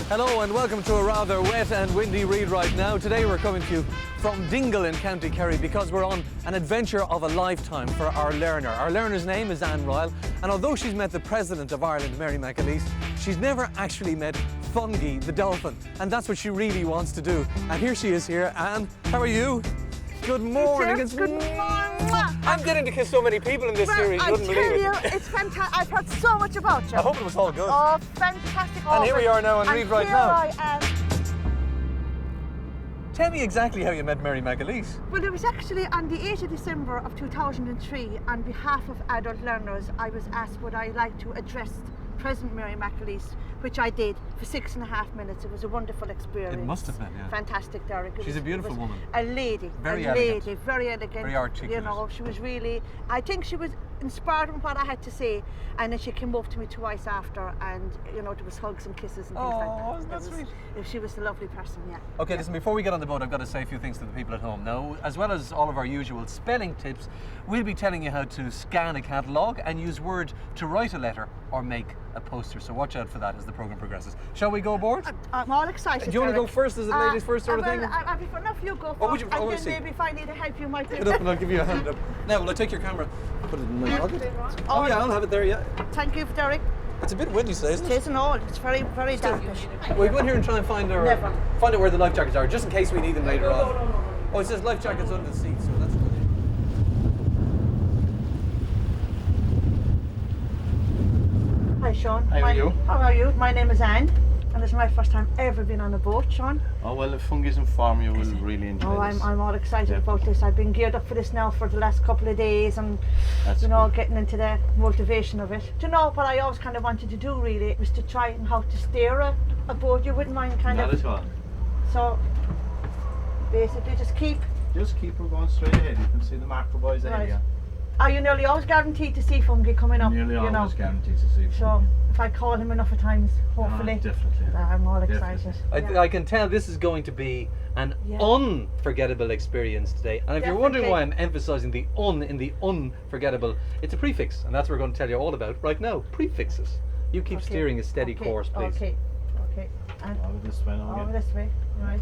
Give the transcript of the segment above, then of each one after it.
Hello and welcome to a rather wet and windy read right now. Today we're coming to you from Dingle in County Kerry because we're on an adventure of a lifetime for our learner. Our learner's name is Anne Ryle, and although she's met the President of Ireland, Mary McAleese, she's never actually met Fungi, the dolphin, and that's what she really wants to do. And here she is here. Anne, how are you? Good morning. It's good morning. I'm getting to kiss so many people in this series, you wouldn't believe it. It's fantastic. I've heard so much about you. I hope it was all good. Oh, fantastic. And here we are now on Read Right Now. Here I am. Tell me exactly how you met Mary McAleese. Well, it was actually on the 8th of December of 2003, on behalf of adult learners, I was asked would I like to address President Mary McAleese, which I did for 6.5 minutes. It was a wonderful experience. It must have been, yeah. Fantastic, Derek. She's a beautiful woman. A lady. Very elegant. Very articulate. You know, she was really, I think she was inspired with what I had to say, and then she came up to me twice after, and you know, there was hugs and kisses and things like that. Oh, isn't that sweet? She was a lovely person, yeah. Okay, listen, before we get on the boat, I've got to say a few things to the people at home. Now, as well as all of our usual spelling tips, we'll be telling you how to scan a catalogue and use Word to write a letter or make a poster. So watch out for that as the programme progresses. Shall we go aboard? I'm all excited. Do you want to go Derek. first? Is it ladies first sort of thing? I'll be enough. You go first, would you? and let's then see. maybe if I need help, you might. Pick it up and I'll give you a hand up. Now, will I take your camera? Put it in my pocket. Oh, Yeah, I'll have it there, yeah. Thank you, Derek. It's a bit windy today, isn't It it? isn't all. It's very, very dampish. We'll go in here and try and find Never. out where the life jackets are, just in case we need them later on. Oh, it says life jackets under the seat, so that's good. Hi, Sean. How are you? How are you? My name is Anne, and it's my first time ever been on a boat, Sean. Oh well, if Fungi's in form, you will really enjoy Oh, this. I'm all excited Yeah. about this. I've been geared up for this now for the last couple of days, and That's you know, good. getting into the motivation of it. Do you know what I always kind of wanted to do? Really, was to try and how to steer a boat. You wouldn't mind kind Not of. at all. So basically, just keep. Just keep her going straight ahead. You can see the marker boys Right. area. Are you nearly always guaranteed to see Fungi coming up? Nearly you know? always guaranteed to see So Fungi. if I call him enough of times, hopefully. Definitely. I'm all Definitely. excited. I can tell this is going to be an Yeah. unforgettable experience today. And if you're wondering why I'm emphasising the un in the unforgettable, it's a prefix, and that's what we're going to tell you all about right now. Prefixes. You keep Okay. steering a steady Okay. course, please. Okay. And Over this way now over again. this way, right.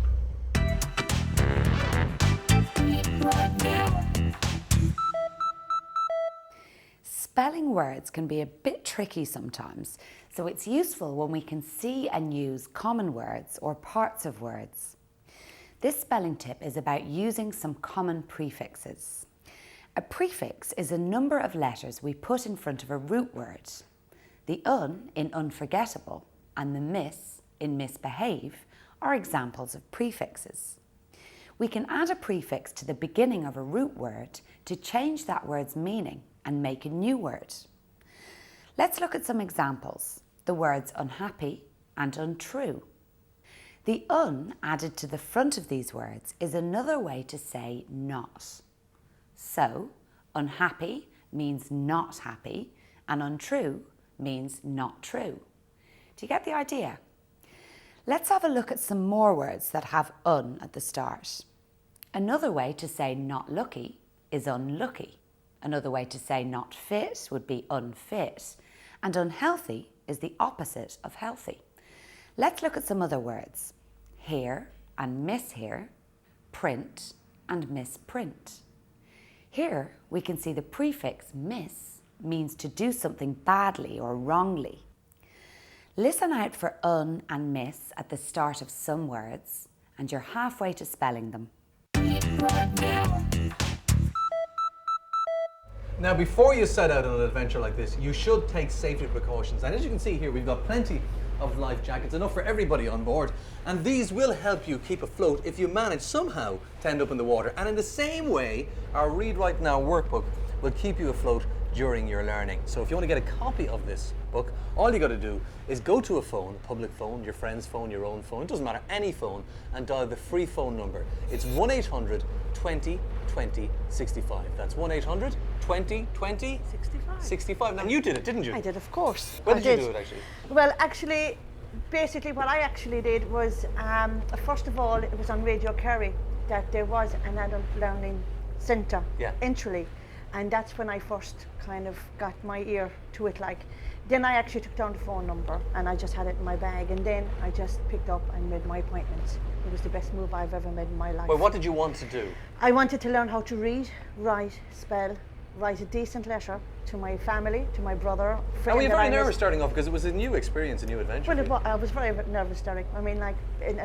Spelling words can be a bit tricky sometimes, so it's useful when we can see and use common words or parts of words. This spelling tip is about using some common prefixes. A prefix is a number of letters we put in front of a root word. The un in unforgettable and the miss in misbehave are examples of prefixes. We can add a prefix to the beginning of a root word to change that word's meaning and make a new word. Let's look at some examples. The words unhappy and untrue. The un added to the front of these words is another way to say not. So, unhappy means not happy and untrue means not true. Do you get the idea? Let's have a look at some more words that have un at the start. Another way to say not lucky is unlucky. Another way to say not fit would be unfit. And unhealthy is the opposite of healthy. Let's look at some other words. Hear and mishear, print and misprint. Here we can see the prefix miss means to do something badly or wrongly. Listen out for un and miss at the start of some words, and you're halfway to spelling them. Now, before you set out on an adventure like this, you should take safety precautions. And as you can see here, we've got plenty of life jackets, enough for everybody on board. And these will help you keep afloat if you manage somehow to end up in the water. And in the same way, our Read Right Now workbook will keep you afloat during your learning. So if you want to get a copy of this book. All you got to do is go to a phone, a public phone, your friend's phone, your own phone, it doesn't matter, any phone, and dial the free phone number. It's 1-800 20 20 65. That's 1-800 20 20 65. Now you did it, didn't you? I did, of course. When I did you do it actually? Well, actually, basically what I actually did was, first of all, it was on Radio Kerry that there was an adult learning centre in Tralee, and that's when I first kind of got my ear to it. Like, then I actually took down the phone number and I just had it in my bag, and then I just picked up and made my appointments. It was the best move I've ever made in my life. Well, what did you want to do? I wanted to learn how to read, write, spell, write a decent letter to my family, to my brother, friend. And were you very nervous starting off because it was a new experience, a new adventure? Well, I was very nervous starting. I mean, like,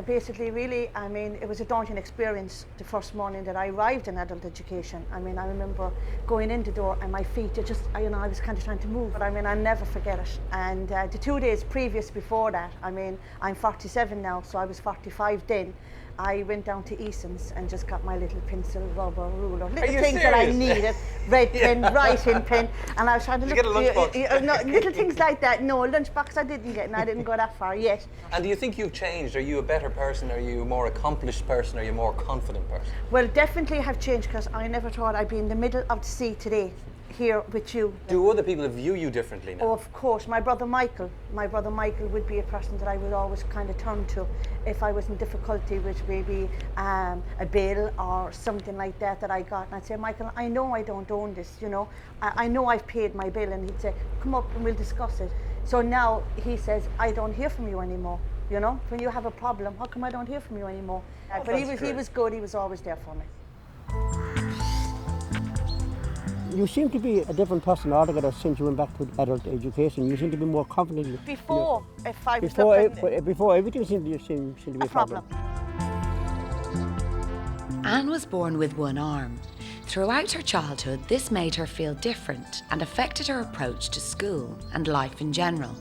basically, really, I mean, it was a daunting experience the first morning that I arrived in adult education. I mean, I remember going in the door and my feet are just, I was kind of trying to move, but I mean, I'll never forget it. And the 2 days previous before that, I mean, I'm 47 now, so I was 45 then. I went down to Eason's and just got my little pencil, rubber, ruler, little things that I needed, red pen, writing pen, and I was trying to look. Did you get a lunchbox? No, little things like that. No, a lunchbox I didn't get, and I didn't go that far yet. And do you think you've changed? Are you a better person? Are you a more accomplished person? Are you a more confident person? Well, definitely have changed, because I never thought I'd be in the middle of the sea today, here with you. Do other people view you differently now? Oh, of course. My brother Michael would be a person that I would always kind of turn to if I was in difficulty with maybe a bill or something like that I got. And I'd say, Michael, I know I don't own this, you know. I know I've paid my bill. And he'd say, come up and we'll discuss it. So now he says, I don't hear from you anymore. You know, when you have a problem, how come I don't hear from you anymore? But he was good. He was always there for me. You seem to be a different person altogether since you went back to adult education. You seem to be more confident. Before, if I was before everything seemed to be a problem. Anne was born with one arm. Throughout her childhood, this made her feel different and affected her approach to school and life in general.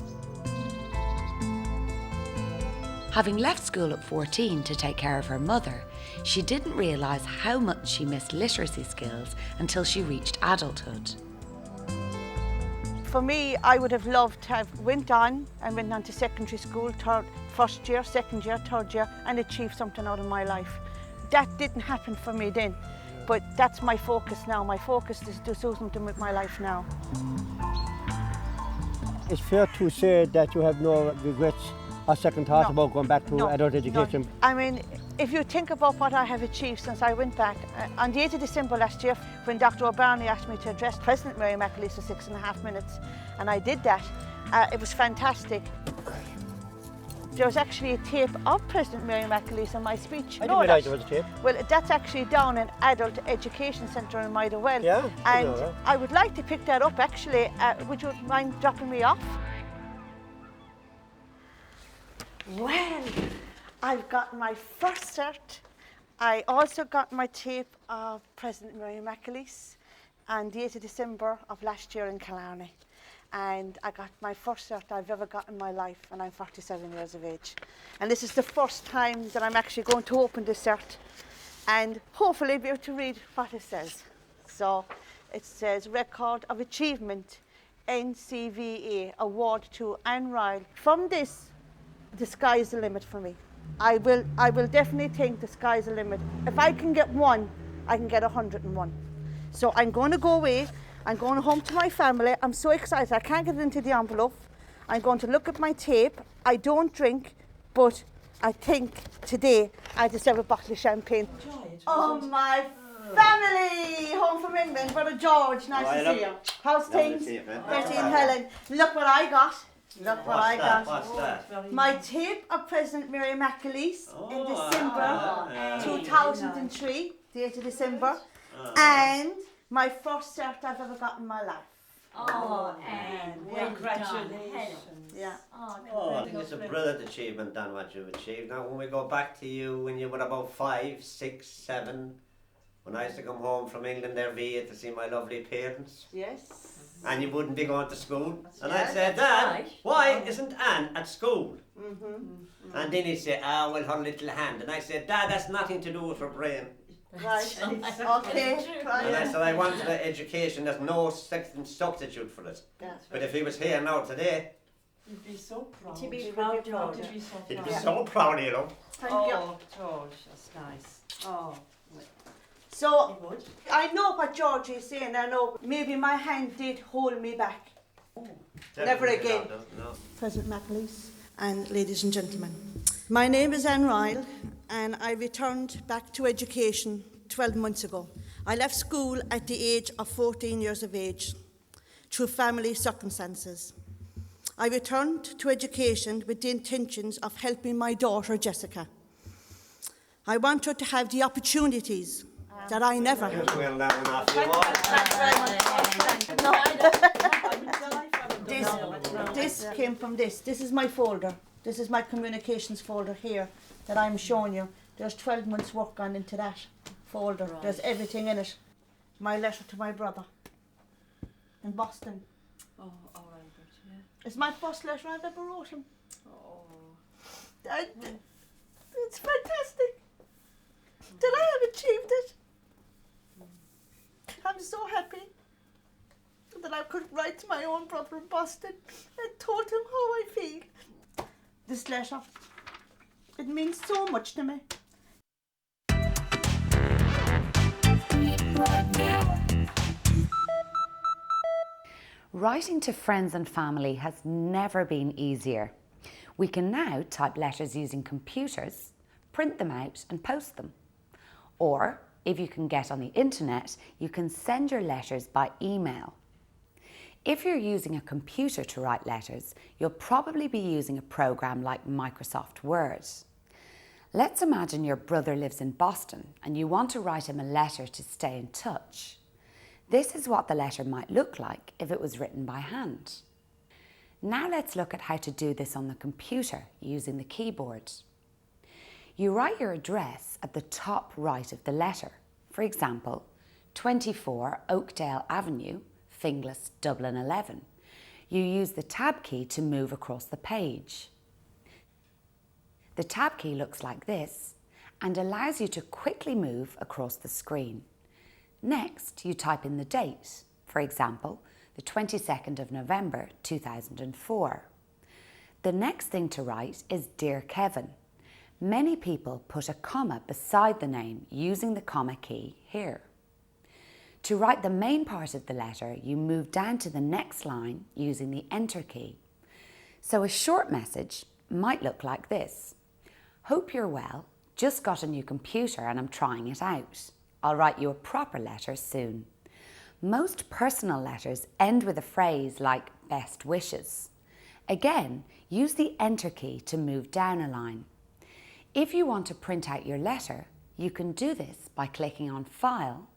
Having left school at 14 to take care of her mother, she didn't realise how much she missed literacy skills until she reached adulthood. For me, I would have loved to have went on to secondary school, first year, second year, third year, and achieved something out of my life. That didn't happen for me then, but that's my focus now. My focus is to do something with my life now. It's fair to say that you have no regrets or second thoughts about going back to adult education? I mean, if you think about what I have achieved since I went back, on the 8th of December last year, when Dr. O'Barney asked me to address President Mary McAleese for 6.5 minutes, and I did that, it was fantastic. There was actually a tape of President Mary McAleese in my speech. I didn't realise there was a tape. Well, that's actually down in Adult Education Centre in Motherwell. Yeah, and I know that. I would like to pick that up actually. Would you mind dropping me off? Well, I've got my first cert. I also got my tape of President Mary McAleese on the 8th of December of last year in Killarney. And I got my first cert I've ever got in my life, and I'm 47 years of age. And this is the first time that I'm actually going to open this cert and hopefully be able to read what it says. So it says Record of Achievement, NCVA, Award to Anne Ryle. From this, the sky's the limit for me. I will definitely think the sky's the limit. If I can get one, I can get 101. So I'm going to go away. I'm going home to my family. I'm so excited. I can't get it into the envelope. I'm going to look at my tape. I don't drink, but I think today I deserve a bottle of champagne. Oh, my family! Home from England. Brother George, nice to see you. How's things? Betty and Helen. Look what I got. Look what I got. What's that? My tape of President Mary McAleese in December 2003, the 8th of December, and my first cert I've ever got in my life. Oh, Anne, congratulations. Yeah. Oh, I think it's a brilliant achievement, Dan, what you've achieved. Now, when we go back to you when you were about 5, 6, 7, when I used to come home from England every year to see my lovely parents. Yes. And you wouldn't be going to school. And I'd say, Dad, why isn't Anne at school? And then he'd say, well, her little hand. And I said, Dad, that's nothing to do with her brain. Right. Okay. And I said, I wanted an education, there's no substitute for it. But if he was here now today, You'd be so proud. To be You'd proud, be George. You'd be so He'd proud. be so proud of you, know. Thank you. Oh, George, that's nice. Oh, So, you would? I know what George is saying. I know maybe my hand did hold me back. Never Definitely again. not, no. President McAleese and ladies and gentlemen. My name is Anne Ryle and I returned back to education 12 months ago. I left school at the age of 14 years of age through family circumstances. I returned to education with the intentions of helping my daughter Jessica. I want her to have the opportunities that I never had. Just wheel that one off you all. This came from this. This is my folder. This is my communications folder here that I'm showing you. There's 12 months work gone into that folder. Right. There's everything in it. My letter to my brother in Boston. Oh, all right, good, yeah. It's my first letter I've ever wrote him. Oh. It's fantastic that I have achieved it. I'm so happy that I could write to my own brother in Boston and told him how I feel. This letter, it means so much to me. Writing to friends and family has never been easier. We can now type letters using computers, print them out and post them. Or, if you can get on the internet, you can send your letters by email. If you're using a computer to write letters, you'll probably be using a program like Microsoft Word. Let's imagine your brother lives in Boston and you want to write him a letter to stay in touch. This is what the letter might look like if it was written by hand. Now let's look at how to do this on the computer using the keyboard. You write your address at the top right of the letter. For example, 24 Oakdale Avenue, Finglas, Dublin 11. You use the tab key to move across the page. The tab key looks like this and allows you to quickly move across the screen. Next, you type in the date, for example, the 22nd of November 2004. The next thing to write is Dear Kevin. Many people put a comma beside the name using the comma key here. To write the main part of the letter, you move down to the next line using the Enter key. So a short message might look like this. Hope you're well, just got a new computer and I'm trying it out. I'll write you a proper letter soon. Most personal letters end with a phrase like best wishes. Again, use the Enter key to move down a line. If you want to print out your letter, you can do this by clicking on File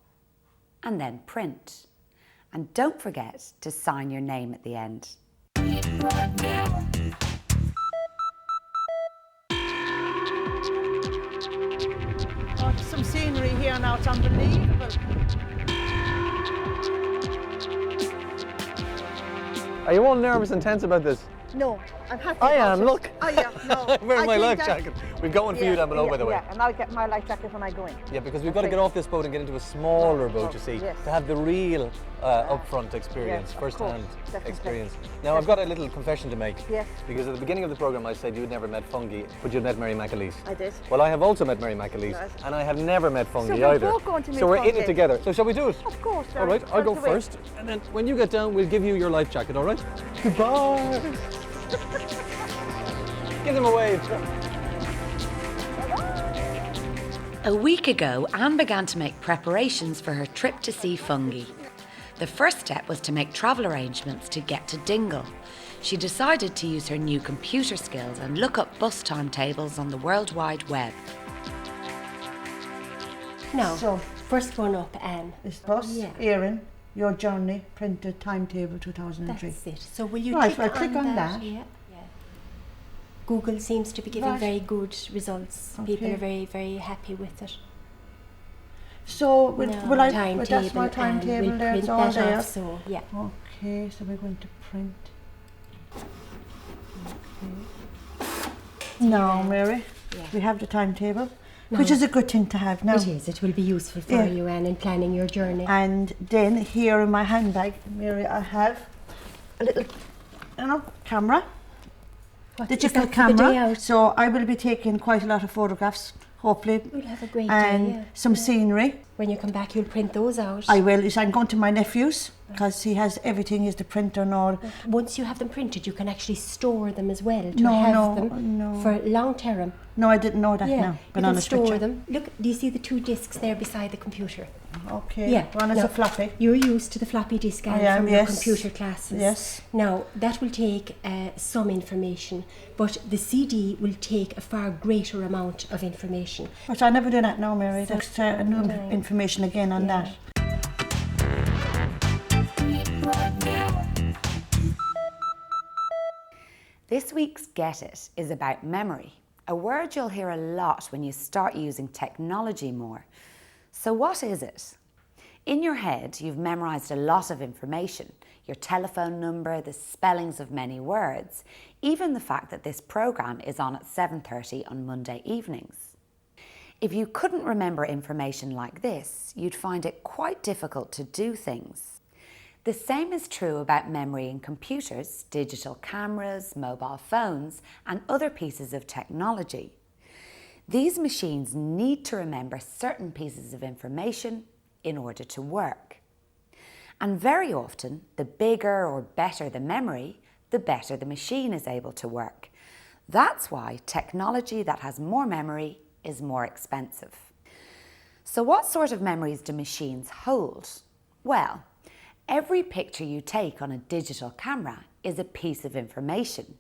and then Print. And don't forget to sign your name at the end. Oh, some scenery here now, it's unbelievable. Are you all nervous and tense about this? No, I'm happy. I about am, it. look. Oh yeah, no. I'm wearing I my think life that- jacket. We've got one for you down below, by the way. Yeah, and I'll get my life jacket when I go in. Yeah, because we've got to get off this boat and get into a smaller boat, you see, Yes. to have the real upfront experience, Yes, of first-hand course, definitely. experience. Now, I've got a little confession to make. Yes. Because at the beginning of the programme I said you had never met Fungi, but you'd met Mary McAleese. I did. Well, I have also met Mary McAleese, Right. and I have never met Fungi we're either. both going to meet so we're in Fungi. it together. So shall we do it? Of course. All right, I'll go first, and then when you get down, we'll give you your life jacket, all right? Goodbye. Give them a wave. A week ago, Anne began to make preparations for her trip to see Fungi. The first step was to make travel arrangements to get to Dingle. She decided to use her new computer skills and look up bus timetables on the World Wide Web. No, So- first one up, Anne. This bus, Yeah. Erin, your journey, printed timetable 2003. That's it. So will you Right, click, I'll click on that. Yeah. Google seems to be giving Right. very good results. People Okay. are very, very happy with it. So will, No, will I? timetable, That's my and timetable we'll there. print It's all that there. off, so yeah. Okay, so we're going to print. Okay. Now, Mary, Yeah. we have the timetable, which is a good thing to have now. It is. It will be useful for Yeah. you, Anne, in planning your journey. And then here in my handbag, Mary, I have a little, camera. What, digital is that for the day camera. out? So I will be taking quite a lot of photographs, hopefully. You'll have a great day, And yeah. some scenery. When you come back, you'll print those out. I will. I'm going to my nephew's because he has everything, he has the printer and all. Once you have them printed, you can actually store them as well to No, have no, them no. for long term. No, I didn't know that Yeah, now. you But can on a store picture. them. Look, do you see the 2 discs there beside the computer? Okay. Yeah. One is Now, a floppy. You're used to the floppy disk I am, from your yes. computer classes. Yes. Now, that will take some information, but the CD will take a far greater amount of information. But I never do that now, Mary. So- That's new Right. information again on Yeah. that. This week's Get It is about memory, a word you'll hear a lot when you start using technology more. So what is it? In your head, you've memorised a lot of information, your telephone number, the spellings of many words, even the fact that this programme is on at 7:30 on Monday evenings. If you couldn't remember information like this, you'd find it quite difficult to do things. The same is true about memory in computers, digital cameras, mobile phones, and other pieces of technology. These machines need to remember certain pieces of information in order to work. And very often, the bigger or better the memory, the better the machine is able to work. That's why technology that has more memory is more expensive. So what sort of memories do machines hold? Well, every picture you take on a digital camera is a piece of information,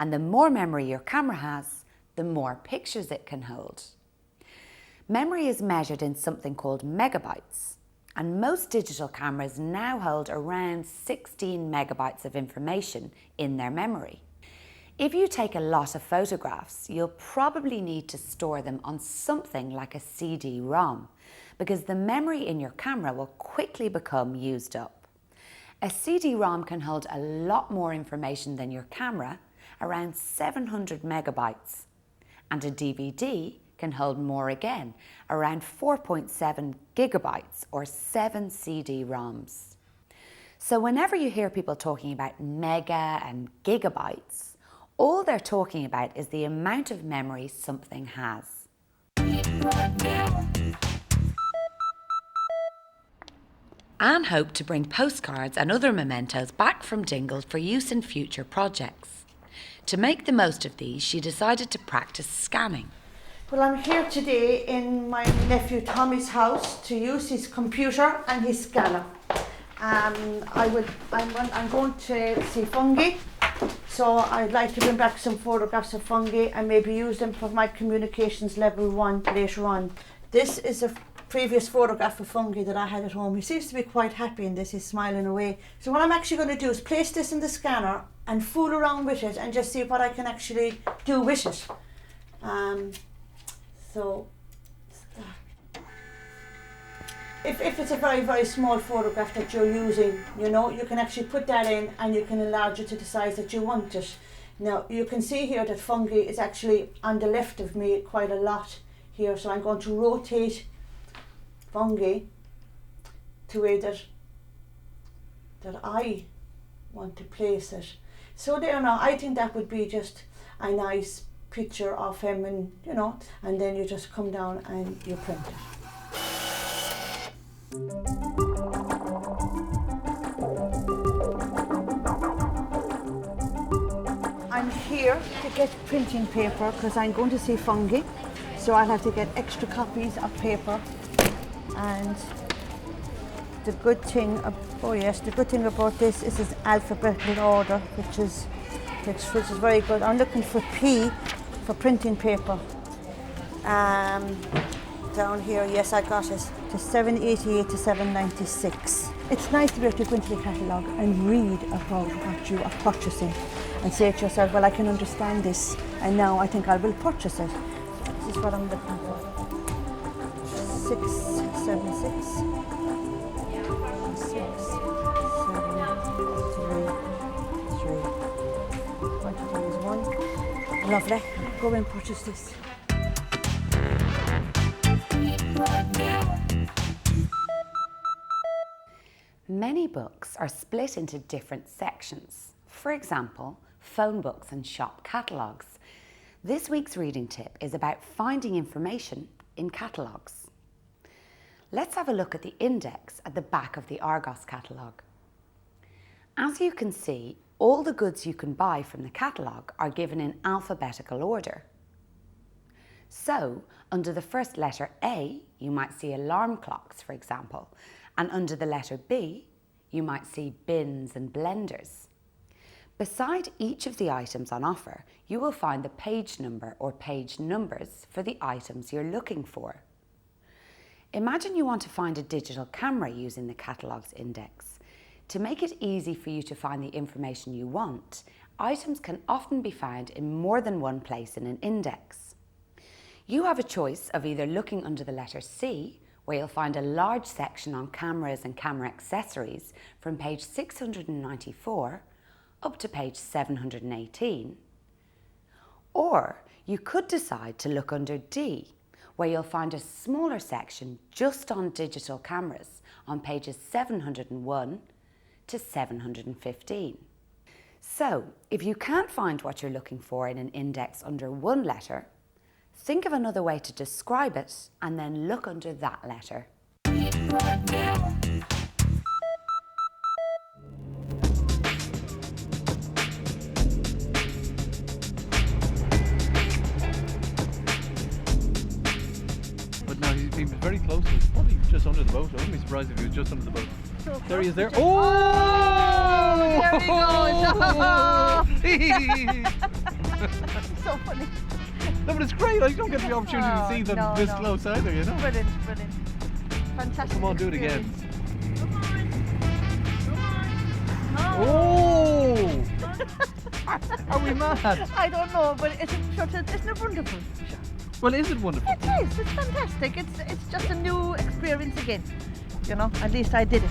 and the more memory your camera has, the more pictures it can hold. Memory is measured in something called megabytes, and most digital cameras now hold around 16 megabytes of information in their memory. If you take a lot of photographs, you'll probably need to store them on something like a CD-ROM, because the memory in your camera will quickly become used up. A CD-ROM can hold a lot more information than your camera, around 700 megabytes. And a DVD can hold more again, around 4.7 gigabytes or 7 CD-ROMs. So whenever you hear people talking about mega and gigabytes, all they're talking about is the amount of memory something has. Anne hoped to bring postcards and other mementos back from Dingle for use in future projects. To make the most of these, she decided to practice scanning. Well, I'm here today in my nephew Tommy's house to use his computer and his scanner. I'm going to see fungi, so I'd like to bring back some photographs of fungi and maybe use them for my communications level 1 later on. This is a previous photograph of fungi that I had at home. He seems to be quite happy in this, he's smiling away. So what I'm actually going to do is place this in the scanner and fool around with it and just see what I can actually do with it. So, if it's a very, very small photograph that you're using, you know, you can actually put that in and you can enlarge it to the size that you want it. Now, you can see here that fungi is actually on the left of me quite a lot here, so I'm going to rotate fungi to where that I want to place it. So there now, I think that would be just a nice picture of him, and you know, and then you just come down and you print it. I'm here to get printing paper because I'm going to see fungi, so I'll have to get extra copies of paper. And the good thing, the good thing about this is it's alphabetical order, which is very good. I'm looking for P for printing paper. Down here, yes, I got it. To 788 to 796. It's nice to be able to go into the catalogue and read about what you are purchasing and say to yourself, well, I can understand this, and now I think I will purchase it. This is what I'm looking for. 676. 6, 7, 3, 3. 22 is 1. Lovely. Go and purchase this. Many books are split into different sections. For example, phone books and shop catalogues. This week's reading tip is about finding information in catalogues. Let's have a look at the index at the back of the Argos catalogue. As you can see, all the goods you can buy from the catalogue are given in alphabetical order. So, under the first letter A, you might see alarm clocks, for example, and under the letter B, you might see bins and blenders. Beside each of the items on offer, you will find the page number or page numbers for the items you're looking for. Imagine you want to find a digital camera using the catalogue's index. To make it easy for you to find the information you want, items can often be found in more than one place in an index. You have a choice of either looking under the letter C, where you'll find a large section on cameras and camera accessories from page 694 up to page 718. Or you could decide to look under D, where you'll find a smaller section just on digital cameras on pages 701 to 715. So, if you can't find what you're looking for in an index under one letter, think of another way to describe it and then look under that letter. But now he was very close. He's probably just under the boat. I wouldn't be surprised if he was just under the boat. There he is there. Oh! There he goes. So funny. No, but it's great. I don't get the opportunity to see them this close either, you know? Brilliant, brilliant. Fantastic. Come on, do it again. Oh! Are we mad? I don't know, but isn't it wonderful? Well, is it wonderful? It is. It's fantastic. It's just a new experience again. You know, at least I did it.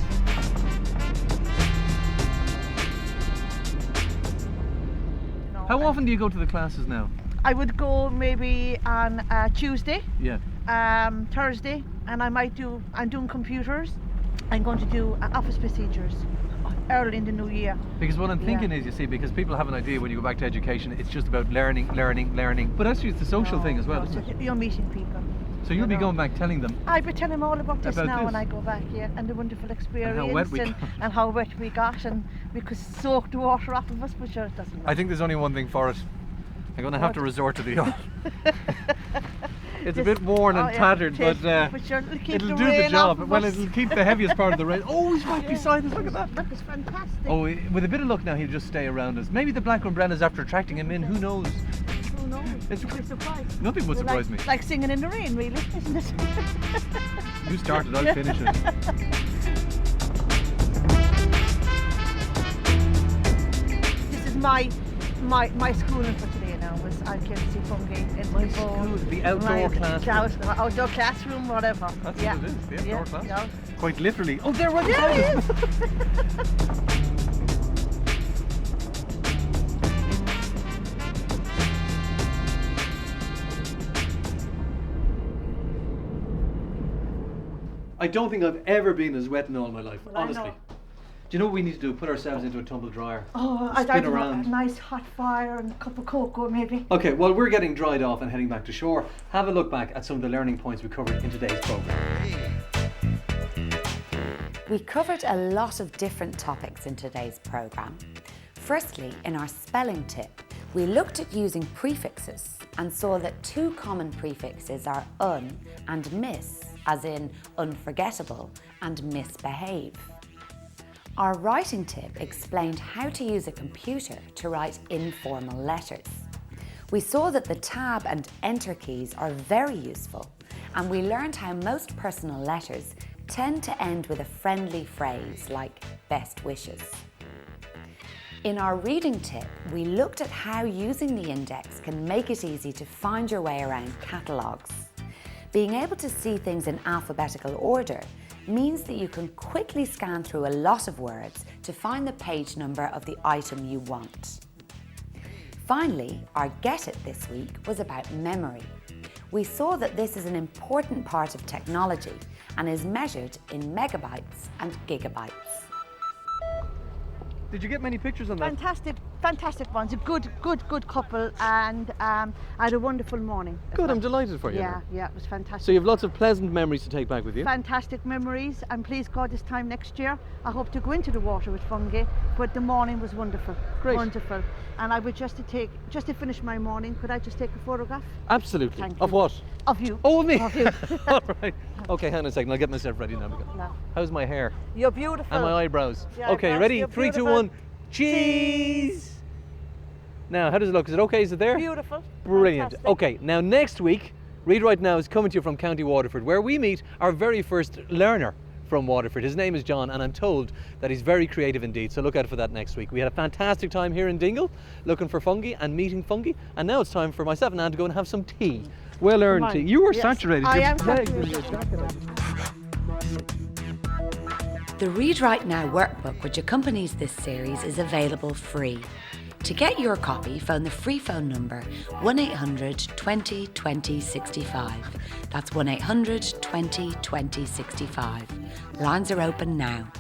You know, How often do you go to the classes now? I would go maybe on Tuesday, Yeah. Thursday, and I'm doing computers. I'm going to do office procedures early in the new year. Because what I'm thinking is, you see, because people have an idea when you go back to education, it's just about learning. But actually it's the social thing as well, isn't it? You're meeting people. So you'll be going back telling them. I'll be telling them all about this About now this. when I go back here, and the wonderful experience, how wet we got. and how wet we got, and we could soak the water off of us, but sure it doesn't matter. I think there's only one thing for it. I'm going to have to resort to the oil. It's a bit worn and tattered, but sure, it'll the do the rain job. off of Well, us. it'll keep the heaviest part of the rain. Oh, he's right beside us. Look at that. Look, it's fantastic. Oh, with a bit of luck now, he'll just stay around us. Maybe the black umbrella's after attracting him in. Who knows? Who knows? It's- I'd be surprised. Nothing would surprise me. Like singing in the rain, really, isn't it? You started, I'll finish it. This is my schooling for today now. Was I came to see fungi in My the school, boat. the outdoor classroom. Outdoor classroom, whatever. That's yeah. what it is, the outdoor class. Yeah. Quite literally. Oh, there right There beside it us. is. I don't think I've ever been as wet in all my life, Well, I honestly. know. Do you know what we need to do? Put ourselves into a tumble dryer. Oh, Spin I'd around. a nice hot fire and a cup of cocoa, maybe. Okay, well, we're getting dried off and heading back to shore. Have a look back at some of the learning points we covered in today's programme. We covered a lot of different topics in today's programme. Firstly, in our spelling tip, we looked at using prefixes and saw that two common prefixes are un and miss, as in unforgettable and misbehave. Our writing tip explained how to use a computer to write informal letters. We saw that the tab and enter keys are very useful, and we learned how most personal letters tend to end with a friendly phrase like best wishes. In our reading tip, we looked at how using the index can make it easy to find your way around catalogues. Being able to see things in alphabetical order means that you can quickly scan through a lot of words to find the page number of the item you want. Finally, our Get It this week was about memory. We saw that this is an important part of technology and is measured in megabytes and gigabytes. Did you get many pictures on that? Fantastic fantastic ones. A good couple, and I had a wonderful morning. as Good, well. I'm delighted for you. Yeah, yeah, it was fantastic. So you have lots of pleasant memories to take back with you. Fantastic memories, and please God, this time next year I hope to go into the water with fungi, but the morning was wonderful. Great. Wonderful. And I would just to finish my morning, could I just take a photograph Absolutely. Thank Of you. what? of you? Oh, of me. Of you. All right. Okay, hang on a second. I'll get myself ready now. No. How's my hair You're beautiful. and my eyebrows? The Okay, eyebrows, ready? you're 3, 2, beautiful. 1. Cheese. Now, how does it look? Is it okay? Is it there? Beautiful. Brilliant. Fantastic. Okay, now next week, Read Right Now is coming to you from County Waterford, where we meet our very first learner from Waterford. His name is John, and I'm told that he's very creative indeed, so look out for that next week. We had a fantastic time here in Dingle, looking for fungi and meeting fungi, and now it's time for myself and Anne to go and have some tea. Well earned Come tea. on. You were Yes, saturated. I Your am legs saturated. and your jacket. The Read Right Now workbook, which accompanies this series, is available free. To get your copy, phone the free phone number 1800 20 20 65. That's 1800 20 20 65. Lines are open now.